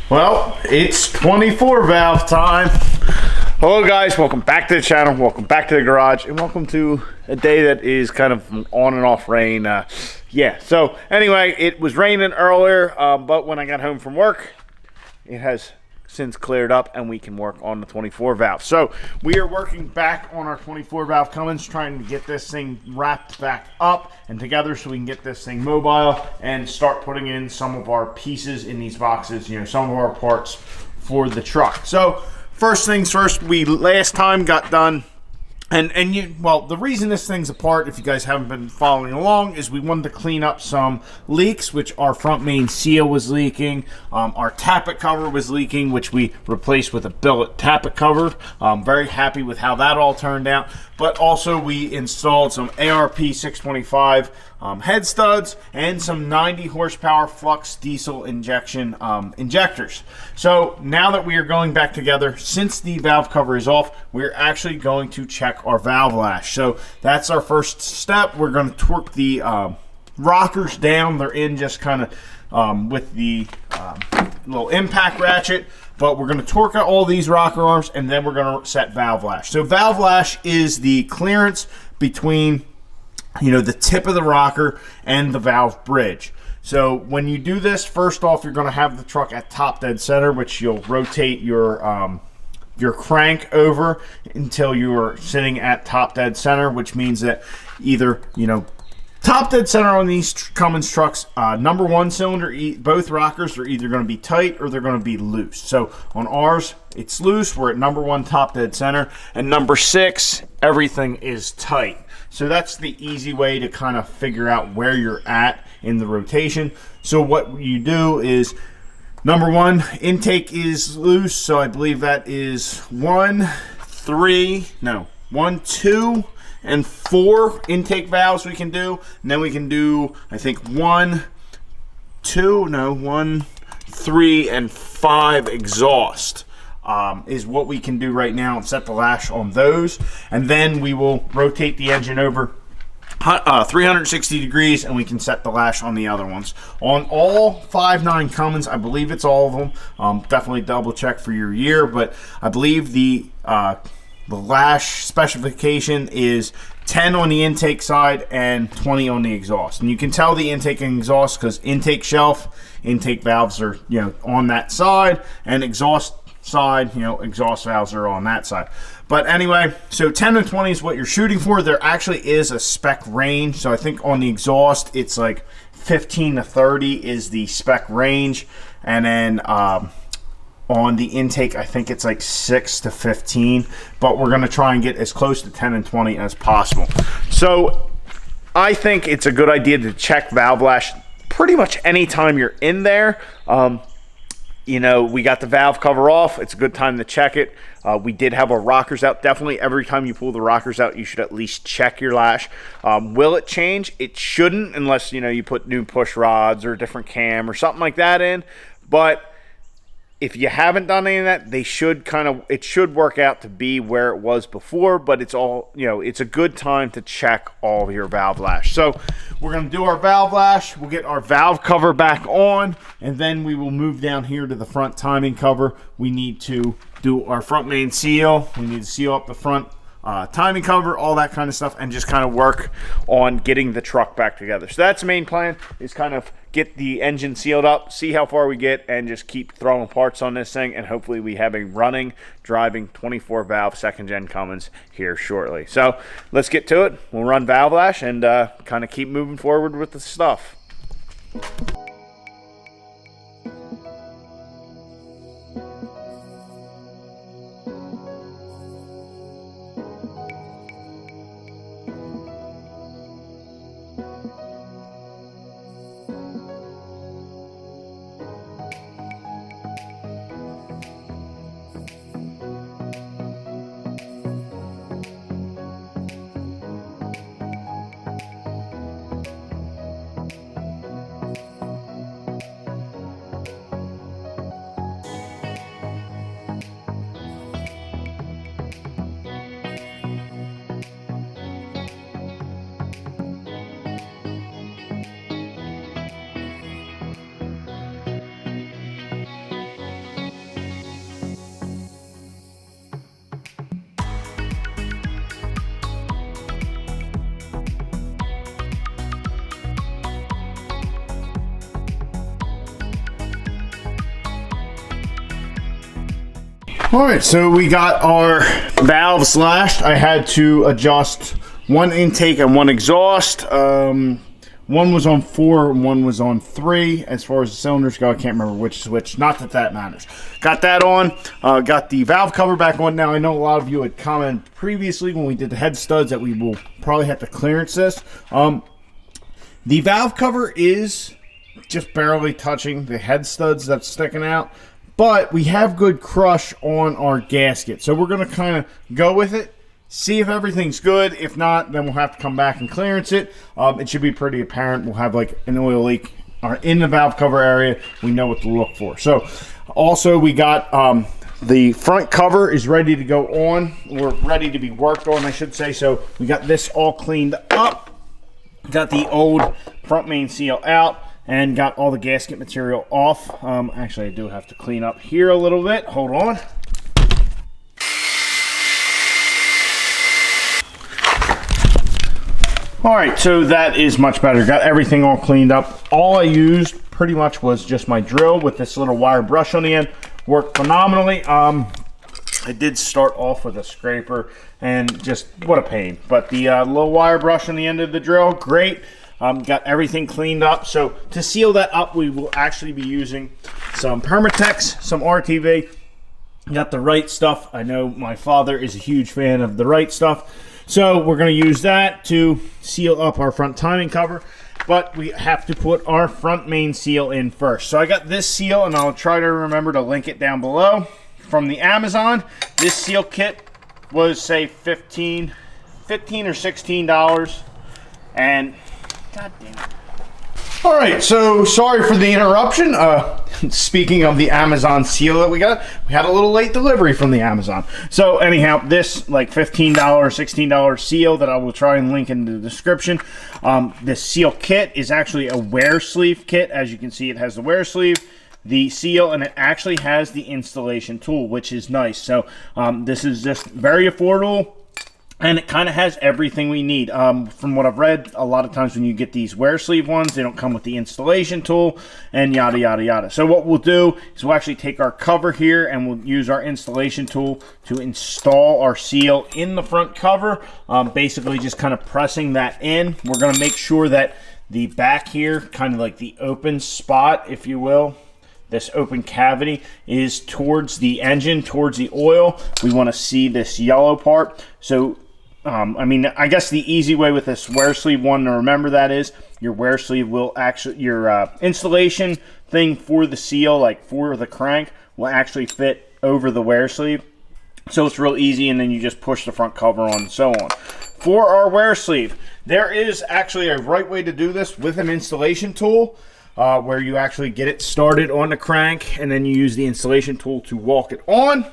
Well, it's 24 valve time. Hello guys, welcome back to the channel, welcome back to the garage, and welcome to a day that is kind of on and off rain. So anyway, it was raining earlier, but when I got home from work, it has since cleared up and we can work on the 24 valve. So we are working back on our 24 valve Cummins, trying to get this thing wrapped back up and together so we can get this thing mobile and start putting in some of our pieces in these boxes, some of our parts for the truck. So first things first, we last time got done the reason this thing's apart, if you guys haven't been following along, is we wanted to clean up some leaks, which our front main seal was leaking. Our tappet cover was leaking, which we replaced with a billet tappet cover. Very happy with how that all turned out. But also we installed some ARP 625 head studs and some 90 horsepower flux diesel injection injectors. So now that we are going back together, since the valve cover is off, we're actually going to check our valve lash. So that's our first step. We're going to torque the rockers down. They're in just kind of with the little impact ratchet. But we're going to torque out all these rocker arms, and then we're going to set valve lash. So valve lash is the clearance between, the tip of the rocker and the valve bridge. So when you do this, first off, you're going to have the truck at top dead center, which you'll rotate your crank over until you're sitting at top dead center, which means that either, top dead center on these Cummins trucks, number one cylinder, both rockers are either going to be tight or they're going to be loose. So on ours, it's loose. We're at number one top dead center. And number 6, everything is tight. So that's the easy way to kind of figure out where you're at in the rotation. So what you do is, number 1, intake is loose. So I believe that is 1, 2, and 4 intake valves we can do. And then we can do, I think, 1, 3, and 5 exhaust is what we can do right now, and set the lash on those. And then we will rotate the engine over 360 degrees, and we can set the lash on the other ones. On all 5.9 Cummins, I believe it's all of them. Definitely double check for your year, but I believe the lash specification is 10 on the intake side and 20 on the exhaust. And you can tell the intake and exhaust because intake shelf, intake valves are on that side, and exhaust side, exhaust valves are on that side. But anyway, so 10 and 20 is what you're shooting for. There actually is a spec range. So I think on the exhaust, it's like 15 to 30 is the spec range. And then on the intake, I think it's like 6 to 15, but we're going to try and get as close to 10 and 20 as possible. So I think it's a good idea to check valve lash pretty much anytime you're in there. We got the valve cover off. It's a good time to check it. We did have our rockers out. Definitely every time you pull the rockers out, you should at least check your lash. Will it change? It shouldn't, unless you put new push rods or a different cam or something like that in. But if you haven't done any of that, it should work out to be where it was before, but it's all, it's a good time to check all of your valve lash. So we're going to do our valve lash. We'll get our valve cover back on, and then we will move down here to the front timing cover. We need to do our front main seal. We need to seal up the front timing cover, all that kind of stuff, and just kind of work on getting the truck back together. So that's the main plan, is kind of get the engine sealed up, see how far we get, and just keep throwing parts on this thing, and hopefully we have a running, driving 24 valve second gen Cummins here shortly. So let's get to it. We'll run valve lash and kind of keep moving forward with the stuff. All right, so we got our valves lashed. I had to adjust one intake and one exhaust. One was on 4 and one was on 3. As far as the cylinders go, I can't remember which switch. Not that that matters. Got that on. Got the valve cover back on. Now, I know a lot of you had commented previously when we did the head studs that we will probably have to clearance this. The valve cover is just barely touching the head studs that's sticking out. But we have good crush on our gasket. So we're going to kind of go with it. See if everything's good. If not, then we'll have to come back and clearance it. It should be pretty apparent. We'll have like an oil leak in the valve cover area. We know what to look for. So also we got the front cover is ready to go on. We're ready to be worked on, I should say. So we got this all cleaned up. Got the old front main seal out. And got all the gasket material off. Actually, I do have to clean up here a little bit. Hold on. All right, so that is much better. Got everything all cleaned up. All I used pretty much was just my drill with this little wire brush on the end. Worked phenomenally. I did start off with a scraper and just, what a pain. But the little wire brush on the end of the drill, great. Got everything cleaned up. So to seal that up, we will actually be using some Permatex, some RTV. Got the right stuff. I know my father is a huge fan of the right stuff. So we're going to use that to seal up our front timing cover. But we have to put our front main seal in first. So I got this seal, and I'll try to remember to link it down below. From the Amazon, this seal kit was, say, $15 or $16. And God damn it. All right, so sorry for the interruption. Speaking of the Amazon seal that we got, we had a little late delivery from the Amazon. So anyhow, this like $15, $16 seal that I will try and link in the description. This seal kit is actually a wear sleeve kit. As you can see, it has the wear sleeve, the seal, and it actually has the installation tool, which is nice. So this is just very affordable. And it kind of has everything we need. From what I've read, a lot of times when you get these wear sleeve ones, they don't come with the installation tool and yada, yada, yada. So what we'll do is we'll actually take our cover here and we'll use our installation tool to install our seal in the front cover. Basically just kind of pressing that in. We're going to make sure that the back here, kind of like the open spot, if you will, this open cavity is towards the engine, towards the oil. We want to see this yellow part. So I mean, I guess the easy way with this wear sleeve one to remember that is your wear sleeve will actually, your installation thing for the seal, like for the crank, will actually fit over the wear sleeve. So it's real easy, and then you just push the front cover on and so on. For our wear sleeve, there is actually a right way to do this with an installation tool, where you actually get it started on the crank, and then you use the installation tool to walk it on.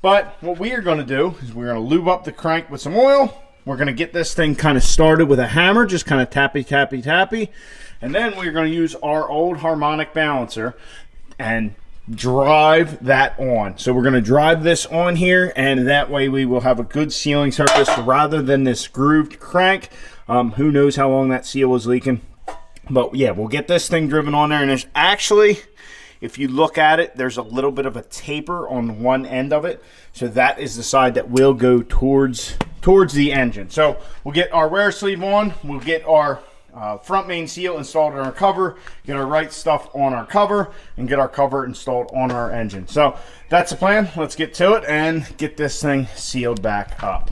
But what we are going to do is we're going to lube up the crank with some oil. We're going to get this thing kind of started with a hammer, just kind of tappy, tappy, tappy. And then we're going to use our old harmonic balancer and drive that on. So we're going to drive this on here, and that way we will have a good sealing surface rather than this grooved crank. Who knows how long that seal was leaking. But yeah, we'll get this thing driven on there, and there's actually, if you look at it, there's a little bit of a taper on one end of it. So that is the side that will go towards the engine. So we'll get our wear sleeve on, we'll get our front main seal installed on our cover, get our right stuff on our cover, and get our cover installed on our engine. So that's the plan. Let's get to it and get this thing sealed back up.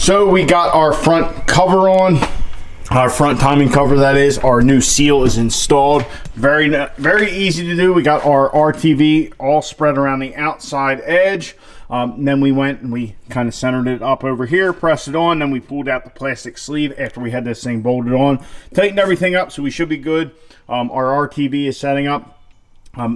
So we got our front cover on, our front timing cover that is. Our new seal is installed. Very easy to do. We got our RTV all spread around the outside edge. Then we went and we kind of centered it up over here, pressed it on, then we pulled out the plastic sleeve after we had this thing bolted on, tightened everything up, so we should be good. Our RTV is setting up.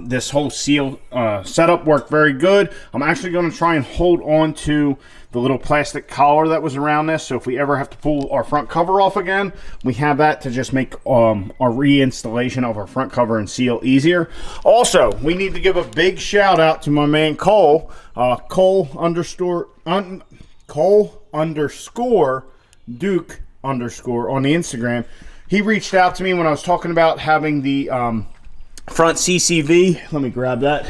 This whole seal setup worked very good. I'm actually going to try and hold on to the little plastic collar that was around this, so if we ever have to pull our front cover off again, we have that to just make our reinstallation of our front cover and seal easier. Also, we need to give a big shout out to my man Cole, Cole underscore Duke underscore on the Instagram. He reached out to me when I was talking about having the front CCV. Let me grab that.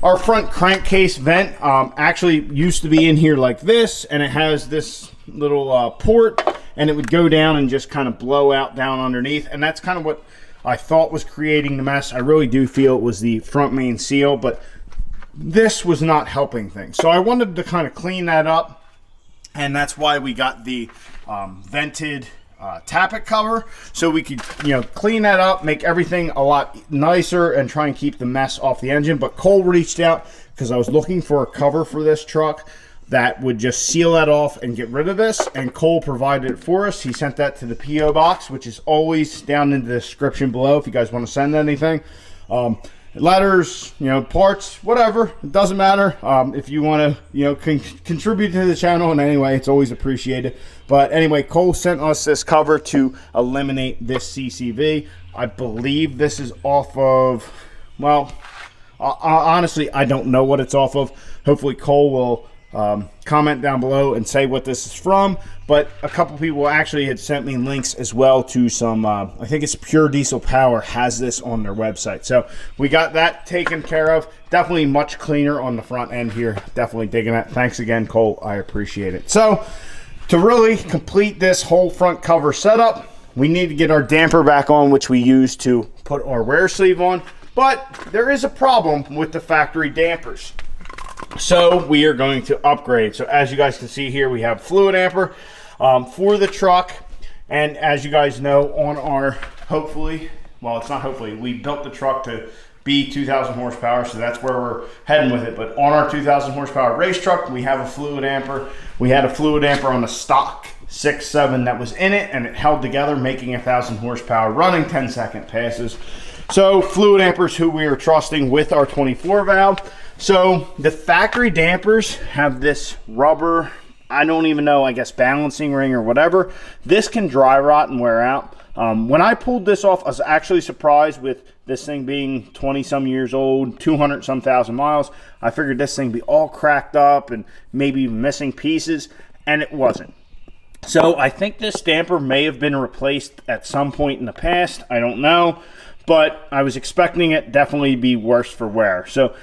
Our front crankcase vent actually used to be in here like this, and it has this little port, and it would go down and just kind of blow out down underneath, and that's kind of what I thought was creating the mess. I really do feel it was the front main seal, but this was not helping things. So I wanted to kind of clean that up, and that's why we got the vented tappet cover, so we could, clean that up, make everything a lot nicer, and try and keep the mess off the engine. But Cole reached out because I was looking for a cover for this truck that would just seal that off and get rid of this, and Cole provided it for us. He sent that to the PO box, which is always down in the description below if you guys want to send anything. Letters, parts, whatever, it doesn't matter. If you want to, contribute to the channel in any way, it's always appreciated. But anyway, Cole sent us this cover to eliminate this CCV. I believe this is off of, well, honestly, I don't know what it's off of. Hopefully Cole will comment down below and say what this is from. But a couple people actually had sent me links as well to some, I think it's Pure Diesel Power has this on their website. So we got that taken care of. Definitely much cleaner on the front end here. Definitely digging it. Thanks again, Cole. I appreciate it. So to really complete this whole front cover setup, we need to get our damper back on, which we use to put our wear sleeve on. But there is a problem with the factory dampers. So we are going to upgrade. So as you guys can see here, we have fluid damper for the truck. And as you guys know, on our, hopefully, well, it's not hopefully, we built the truck to be 2,000 horsepower, so that's where we're heading with it. But on our 2,000 horsepower race truck, we have a fluid damper. We had a fluid damper on the stock 6.7 that was in it, and it held together, making 1,000 horsepower, running 10-second passes. So fluid dampers who we are trusting with our 24 valve. So the factory dampers have this rubber, I don't even know, I guess balancing ring or whatever. This can dry rot and wear out. When I pulled this off, I was actually surprised with this thing being 20 some years old, 200 some thousand miles. I figured this thing be all cracked up and maybe missing pieces, and it wasn't. So I think this damper may have been replaced at some point in the past. I don't know. But I was expecting it definitely to be worse for wear. So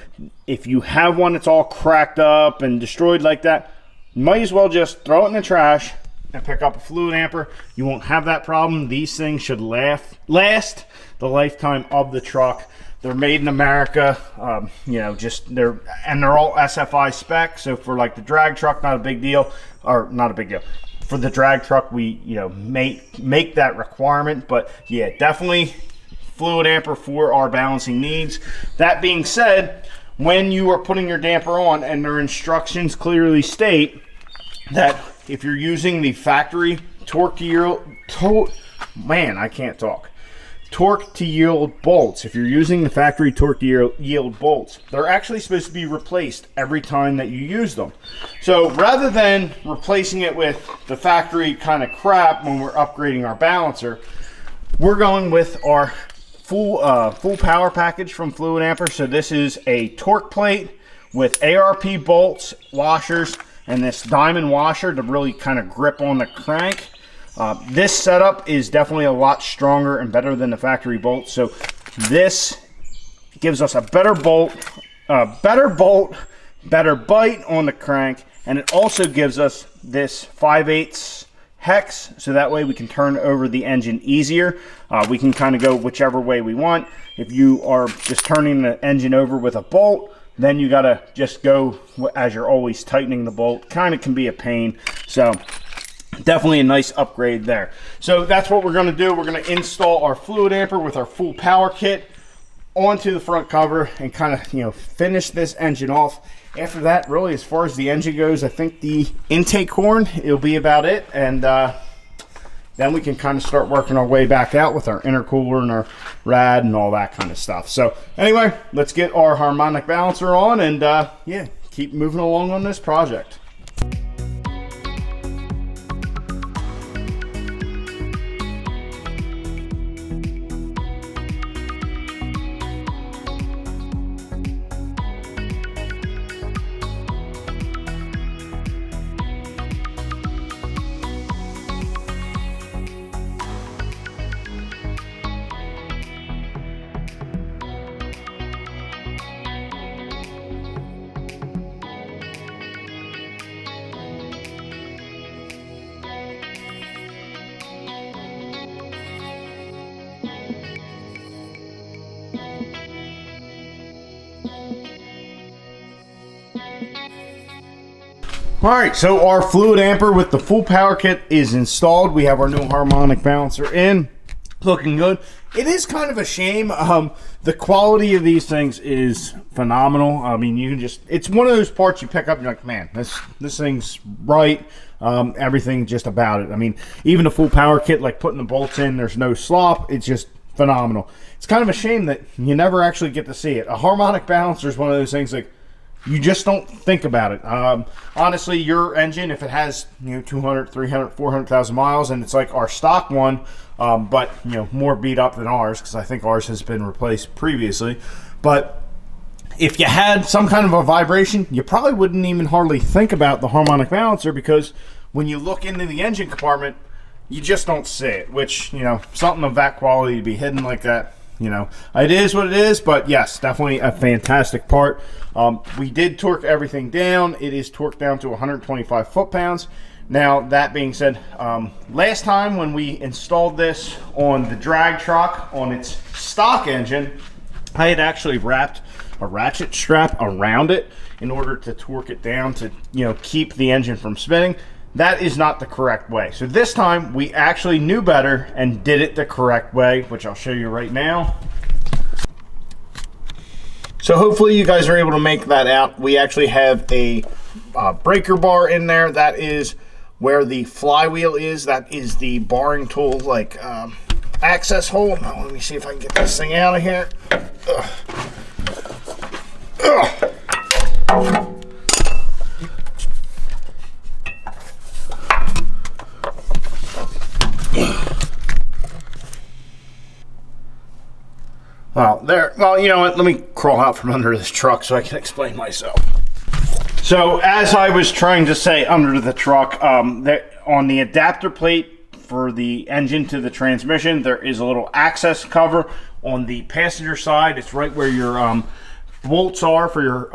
if you have one that's all cracked up and destroyed like that, you might as well just throw it in the trash and pick up a fluid damper. You won't have that problem. These things should last the lifetime of the truck. They're made in America, they're all SFI spec. So for like the drag truck, not a big deal, or not a big deal. For the drag truck, we make that requirement. But yeah, definitely fluid damper for our balancing needs. That being said, when you are putting your damper on and their instructions clearly state that if you're using the factory torque to yield bolts, if you're using the factory torque to yield bolts, they're actually supposed to be replaced every time that you use them. So rather than replacing it with the factory kind of crap when we're upgrading our balancer, we're going with our full power package from Fluid Amper. So this is a torque plate with ARP bolts, washers, and this diamond washer to really kind of grip on the crank. This setup is definitely a lot stronger and better than the factory bolts. So this gives us a better bite on the crank, and it also gives us this 5/8 hex, so that way we can turn over the engine easier. We can kind of go whichever way we want. If you are just turning the engine over with a bolt, then you gotta just go as you're always tightening the bolt. Kind of can be a pain. So definitely a nice upgrade there. So that's what we're gonna do. We're gonna install our fluid amper with our full power kit onto the front cover and kind of, you know, finish this engine off. After that, really, as far as the engine goes, I think the intake horn, it'll be about it. And then we can kind of start working our way back out with our intercooler and our rad and all that kind of stuff. So anyway, let's get our harmonic balancer on and yeah, keep moving along on this project. All right, so our fluid amper with the full power kit is installed. We have our new harmonic balancer in, looking good. It is kind of a shame. The quality of these things is phenomenal. I mean, you can just, it's one of those parts you pick up and you're like, man, this thing's right. Everything just about it. I mean, even the full power kit, like putting the bolts in, there's no slop. It's just phenomenal. It's kind of a shame that you never actually get to see it. A harmonic balancer is one of those things like, you just don't think about it. Honestly, your engine, if it has, you know, 200, 300, 400,000 miles, and it's like our stock one, but, you know, more beat up than ours, because I think ours has been replaced previously. But if you had some kind of a vibration, you probably wouldn't even hardly think about the harmonic balancer, because when you look into the engine compartment, you just don't see it, which, you know, something of that quality to be hidden like that, you know, it is what it is. But yes, definitely a fantastic part. We did torque everything down. It is torqued down to 125 foot-pounds. Now, that being said, last time when we installed this on the drag truck on its stock engine, I had actually wrapped a ratchet strap around it in order to torque it down to, you know, keep the engine from spinning. That is not the correct way. So this time we actually knew better and did it the correct way, which I'll show you right now. So hopefully you guys are able to make that out. We actually have a breaker bar in there. That is where the flywheel is. That is the barring tool, like access hole. Now, let me see if I can get this thing out of here. Well, you know what? Let me crawl out from under this truck so I can explain myself. So, as I was trying to say under the truck, on the adapter plate for the engine to the transmission, there is a little access cover on the passenger side. It's right where your bolts are for your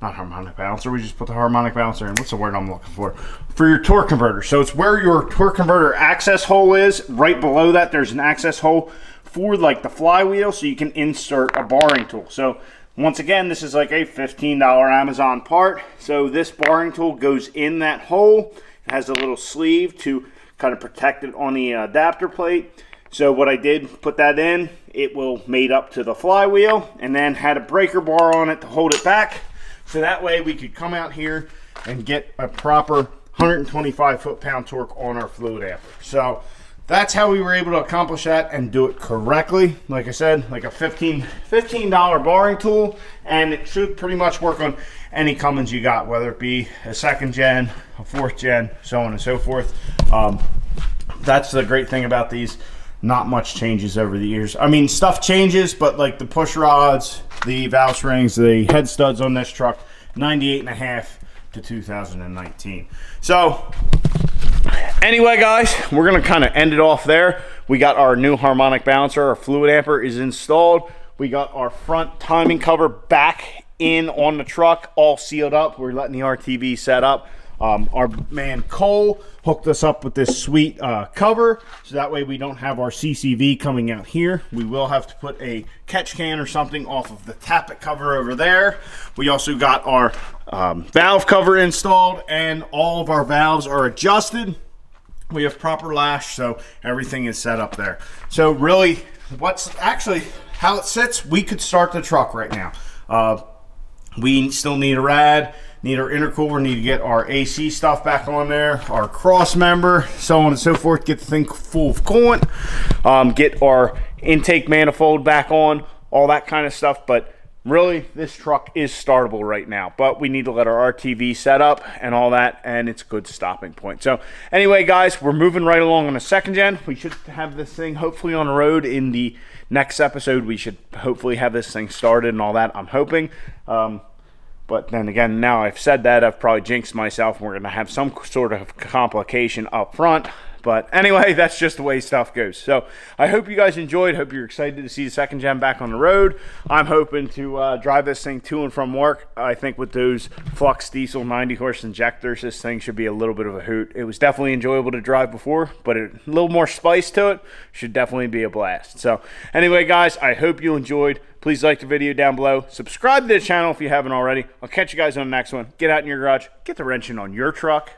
not harmonic balancer. We just put the harmonic balancer in. What's the word I'm looking for? For your torque converter. So it's where your torque converter access hole is. Right below that, there's an access hole for like the flywheel, so you can insert a barring tool. So once again, this is like a $15 Amazon part. So this barring tool goes in that hole. It has a little sleeve to kind of protect it on the adapter plate. So what I did, put that in, it will mate up to the flywheel, and then had a breaker bar on it to hold it back. So that way we could come out here and get a proper 125 foot-pound torque on our fluid amper. So that's how we were able to accomplish that and do it correctly. Like I said, like a $15 barring tool, and it should pretty much work on any Cummins you got, whether it be a 2nd gen, a 4th gen, so on and so forth. That's the great thing about these. Not much changes over the years. I mean, stuff changes, but like the push rods, the valve springs, the head studs on this truck, 98.5 to 2019. So anyway, guys, we're gonna kind of end it off there. We got our new harmonic balancer. Our fluid amper is installed. We got our front timing cover back in on the truck, all sealed up. We're letting the RTV set up. Our man Cole hooked us up with this sweet cover, so that way we don't have our CCV coming out here. We will have to put a catch can or something off of the tappet cover over there. We also got our valve cover installed, and all of our valves are adjusted. We have proper lash, so everything is set up there. So really, what's actually how it sits, we could start the truck right now. We still need a rad, need our intercooler, need to get our AC stuff back on there, our cross member, so on and so forth, get the thing full of coolant, get our intake manifold back on, all that kind of stuff. But really, this truck is startable right now, but we need to let our RTV set up and all that, and it's a good stopping point. So anyway, guys, we're moving right along on a second gen. We should have this thing hopefully on the road in the next episode. We should hopefully have this thing started and all that, I'm hoping. But then again, now I've said that, I've probably jinxed myself, and we're going to have some sort of complication up front. But anyway, that's just the way stuff goes. So I hope you guys enjoyed. Hope you're excited to see the second gen back on the road. I'm hoping to drive this thing to and from work. I think with those Flux Diesel 90 horse injectors, this thing should be a little bit of a hoot. It was definitely enjoyable to drive before, but a little more spice to it should definitely be a blast. So anyway, guys, I hope you enjoyed. Please like the video down below. Subscribe to the channel if you haven't already. I'll catch you guys on the next one. Get out in your garage. Get the wrenching on your truck.